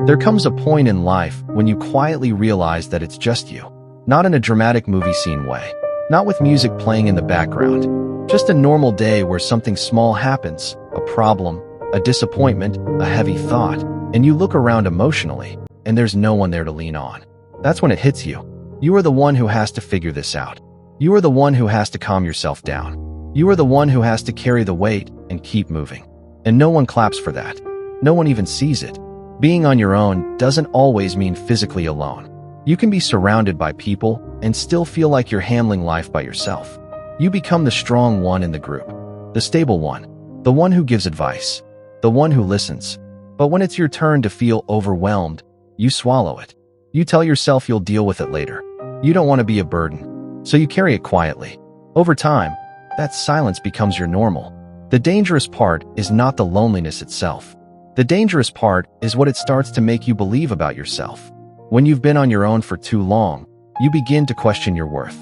There comes a point in life when you quietly realize that it's just you. Not in a dramatic movie scene way. Not with music playing in the background. Just a normal day where something small happens, a problem, a disappointment, a heavy thought, and you look around emotionally, and there's no one there to lean on. That's when it hits you. You are the one who has to figure this out. You are the one who has to calm yourself down. You are the one who has to carry the weight and keep moving. And no one claps for that. No one even sees it. Being on your own doesn't always mean physically alone. You can be surrounded by people and still feel like you're handling life by yourself. You become the strong one in the group, the stable one, the one who gives advice, the one who listens. But when it's your turn to feel overwhelmed, you swallow it. You tell yourself you'll deal with it later. You don't want to be a burden, so you carry it quietly. Over time, that silence becomes your normal. The dangerous part is not the loneliness itself. The dangerous part is what it starts to make you believe about yourself. When you've been on your own for too long, you begin to question your worth.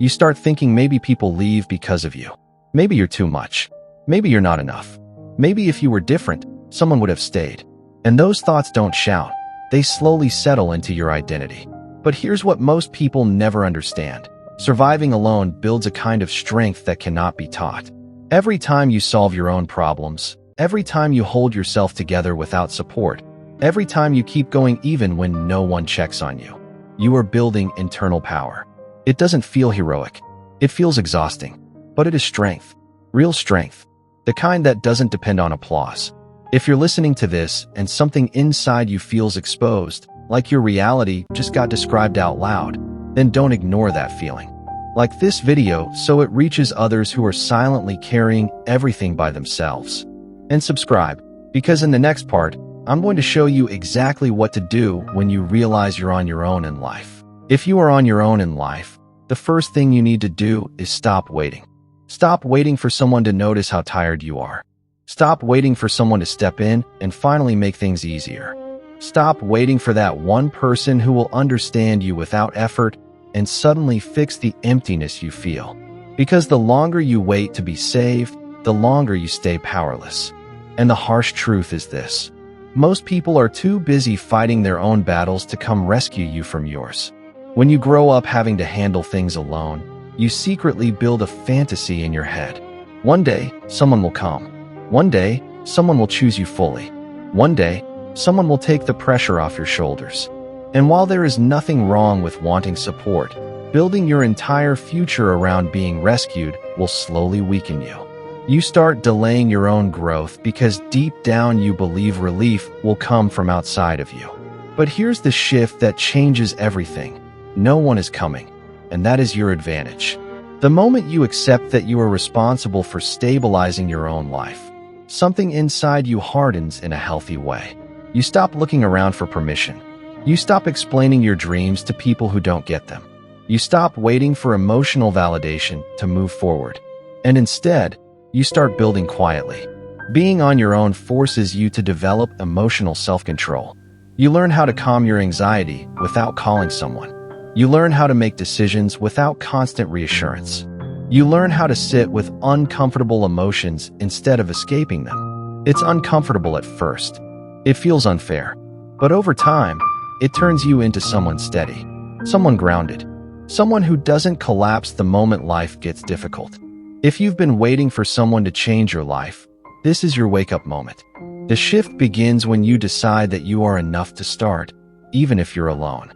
You start thinking maybe people leave because of you. Maybe you're too much. Maybe you're not enough. Maybe if you were different, someone would have stayed. And those thoughts don't shout. They slowly settle into your identity. But here's what most people never understand. Surviving alone builds a kind of strength that cannot be taught. Every time you solve your own problems, every time you hold yourself together without support, every time you keep going even when no one checks on you, you are building internal power. It doesn't feel heroic. It feels exhausting. But it is strength. Real strength. The kind that doesn't depend on applause. If you're listening to this and something inside you feels exposed, like your reality just got described out loud, then don't ignore that feeling. Like this video so it reaches others who are silently carrying everything by themselves. And subscribe, because in the next part, I'm going to show you exactly what to do when you realize you're on your own in life. If you are on your own in life, the first thing you need to do is stop waiting. Stop waiting for someone to notice how tired you are. Stop waiting for someone to step in and finally make things easier. Stop waiting for that one person who will understand you without effort and suddenly fix the emptiness you feel. Because the longer you wait to be saved, the longer you stay powerless. And the harsh truth is this. Most people are too busy fighting their own battles to come rescue you from yours. When you grow up having to handle things alone, you secretly build a fantasy in your head. One day, someone will come. One day, someone will choose you fully. One day, someone will take the pressure off your shoulders. And while there is nothing wrong with wanting support, building your entire future around being rescued will slowly weaken you. You start delaying your own growth because deep down you believe relief will come from outside of you. But here's the shift that changes everything. No one is coming, and that is your advantage. The moment you accept that you are responsible for stabilizing your own life, something inside you hardens in a healthy way. You stop looking around for permission. You stop explaining your dreams to people who don't get them. You stop waiting for emotional validation to move forward. And instead, you start building quietly. Being on your own forces you to develop emotional self-control. You learn how to calm your anxiety without calling someone. You learn how to make decisions without constant reassurance. You learn how to sit with uncomfortable emotions instead of escaping them. It's uncomfortable at first. It feels unfair. But over time, it turns you into someone steady, someone grounded, someone who doesn't collapse the moment life gets difficult. If you've been waiting for someone to change your life, this is your wake-up moment. The shift begins when you decide that you are enough to start, even if you're alone.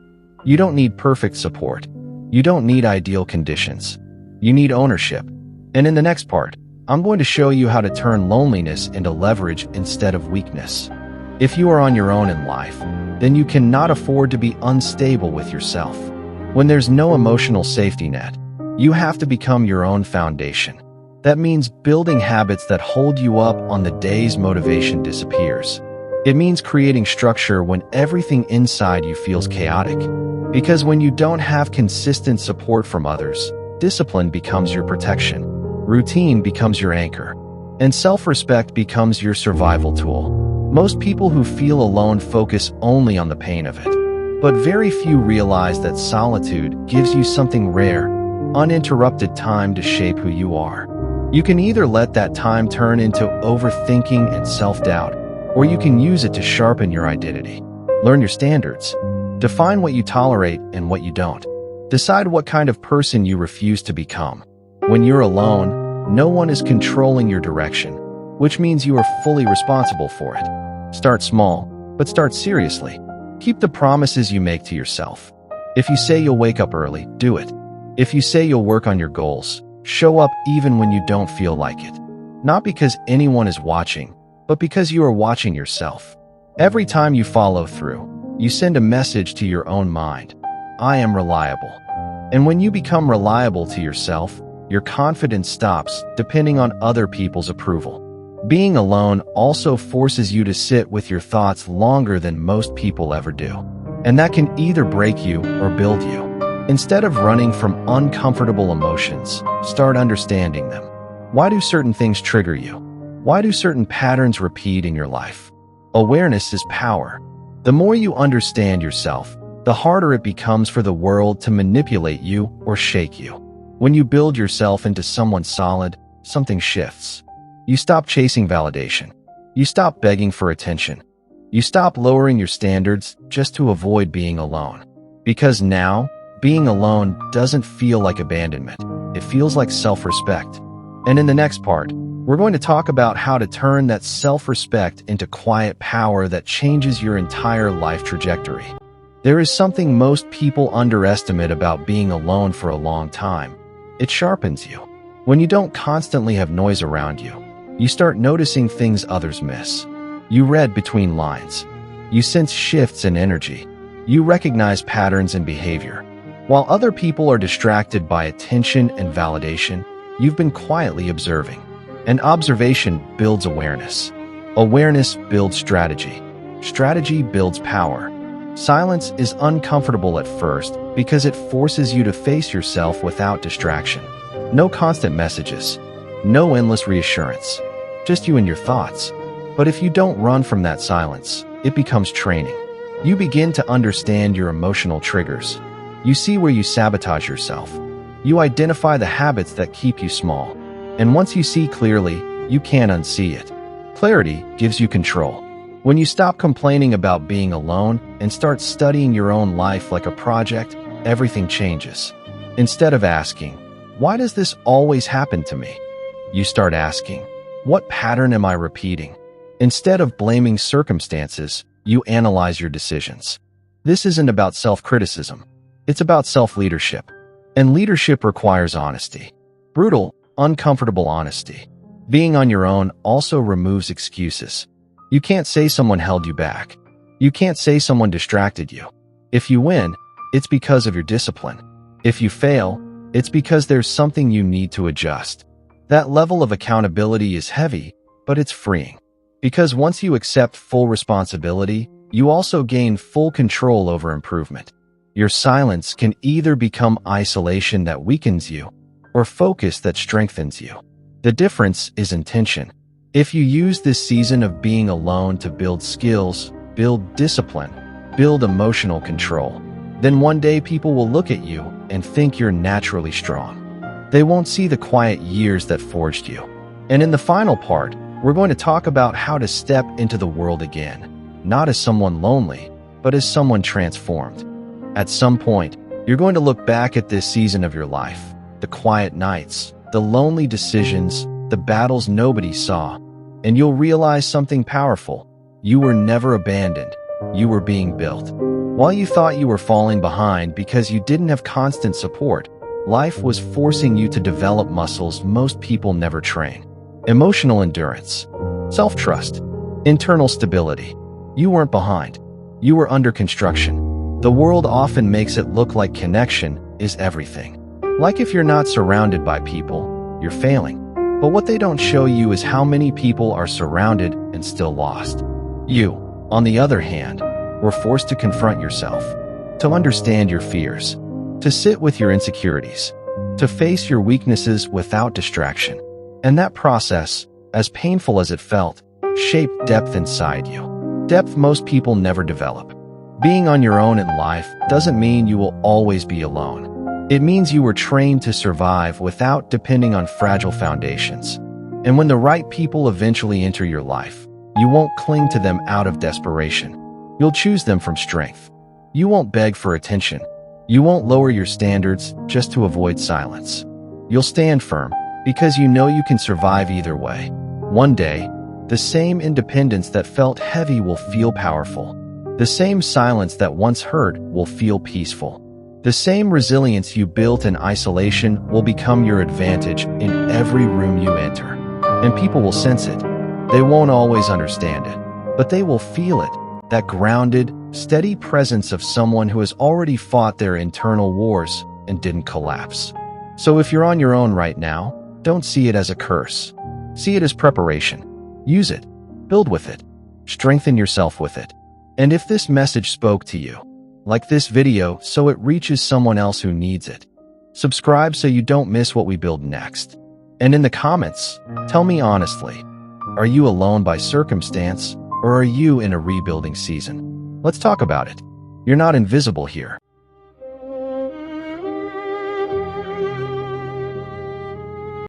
You don't need perfect support. You don't need ideal conditions. You need ownership. And in the next part, I'm going to show you how to turn loneliness into leverage instead of weakness. If you are on your own in life, then you cannot afford to be unstable with yourself. When there's no emotional safety net, you have to become your own foundation. That means building habits that hold you up on the days motivation disappears. It means creating structure when everything inside you feels chaotic. Because when you don't have consistent support from others, discipline becomes your protection, routine becomes your anchor, and self-respect becomes your survival tool. Most people who feel alone focus only on the pain of it. But very few realize that solitude gives you something rare, uninterrupted time to shape who you are. You can either let that time turn into overthinking and self-doubt, or you can use it to sharpen your identity. Learn your standards. Define what you tolerate and what you don't. Decide what kind of person you refuse to become. When you're alone, no one is controlling your direction, which means you are fully responsible for it. Start small, but start seriously. Keep the promises you make to yourself. If you say you'll wake up early, do it. If you say you'll work on your goals, show up even when you don't feel like it. Not because anyone is watching, but because you are watching yourself. Every time you follow through, you send a message to your own mind. I am reliable. And when you become reliable to yourself, your confidence stops depending on other people's approval. Being alone also forces you to sit with your thoughts longer than most people ever do. And that can either break you or build you. Instead of running from uncomfortable emotions, start understanding them. Why do certain things trigger you? Why do certain patterns repeat in your life? Awareness is power. The more you understand yourself, the harder it becomes for the world to manipulate you or shake you. When you build yourself into someone solid, something shifts. You stop chasing validation. You stop begging for attention. You stop lowering your standards just to avoid being alone. Because now, being alone doesn't feel like abandonment. It feels like self-respect. And in the next part, we're going to talk about how to turn that self-respect into quiet power that changes your entire life trajectory. There is something most people underestimate about being alone for a long time. It sharpens you. When you don't constantly have noise around you, you start noticing things others miss. You read between lines. You sense shifts in energy. You recognize patterns in behavior. While other people are distracted by attention and validation, you've been quietly observing. And observation builds awareness. Awareness builds strategy. Strategy builds power. Silence is uncomfortable at first because it forces you to face yourself without distraction. No constant messages. No endless reassurance. Just you and your thoughts. But if you don't run from that silence, it becomes training. You begin to understand your emotional triggers. You see where you sabotage yourself. You identify the habits that keep you small. And once you see clearly, you can't unsee it. Clarity gives you control. When you stop complaining about being alone and start studying your own life like a project, everything changes. Instead of asking, why does this always happen to me? You start asking, what pattern am I repeating? Instead of blaming circumstances, you analyze your decisions. This isn't about self-criticism. It's about self-leadership. And leadership requires honesty. Brutal, uncomfortable honesty. Being on your own also removes excuses. You can't say someone held you back. You can't say someone distracted you. If you win, it's because of your discipline. If you fail, it's because there's something you need to adjust. That level of accountability is heavy, but it's freeing. Because once you accept full responsibility, you also gain full control over improvement. Your silence can either become isolation that weakens you, or focus that strengthens you. The difference is intention. If you use this season of being alone to build skills, build discipline, build emotional control, then one day people will look at you and think you're naturally strong. They won't see the quiet years that forged you. And in the final part, we're going to talk about how to step into the world again, not as someone lonely, but as someone transformed. At some point, you're going to look back at this season of your life, the quiet nights, the lonely decisions, the battles nobody saw, and you'll realize something powerful. You were never abandoned. You were being built. While you thought you were falling behind because you didn't have constant support, life was forcing you to develop muscles most people never train. Emotional endurance, self-trust, internal stability. You weren't behind. You were under construction. The world often makes it look like connection is everything. Like if you're not surrounded by people, you're failing. But what they don't show you is how many people are surrounded and still lost. You, on the other hand, were forced to confront yourself, to understand your fears, to sit with your insecurities, to face your weaknesses without distraction. And that process, as painful as it felt, shaped depth inside you. Depth most people never develop. Being on your own in life doesn't mean you will always be alone. It means you were trained to survive without depending on fragile foundations. And when the right people eventually enter your life, you won't cling to them out of desperation. You'll choose them from strength. You won't beg for attention. You won't lower your standards just to avoid silence. You'll stand firm because you know you can survive either way. One day, the same independence that felt heavy will feel powerful. The same silence that once hurt will feel peaceful. The same resilience you built in isolation will become your advantage in every room you enter. And people will sense it. They won't always understand it, but they will feel it. That grounded, steady presence of someone who has already fought their internal wars and didn't collapse. So if you're on your own right now, don't see it as a curse. See it as preparation. Use it. Build with it. Strengthen yourself with it. And if this message spoke to you, like this video so it reaches someone else who needs it. Subscribe so you don't miss what we build next. And in the comments, tell me honestly, are you alone by circumstance, or are you in a rebuilding season? Let's talk about it. You're not invisible here.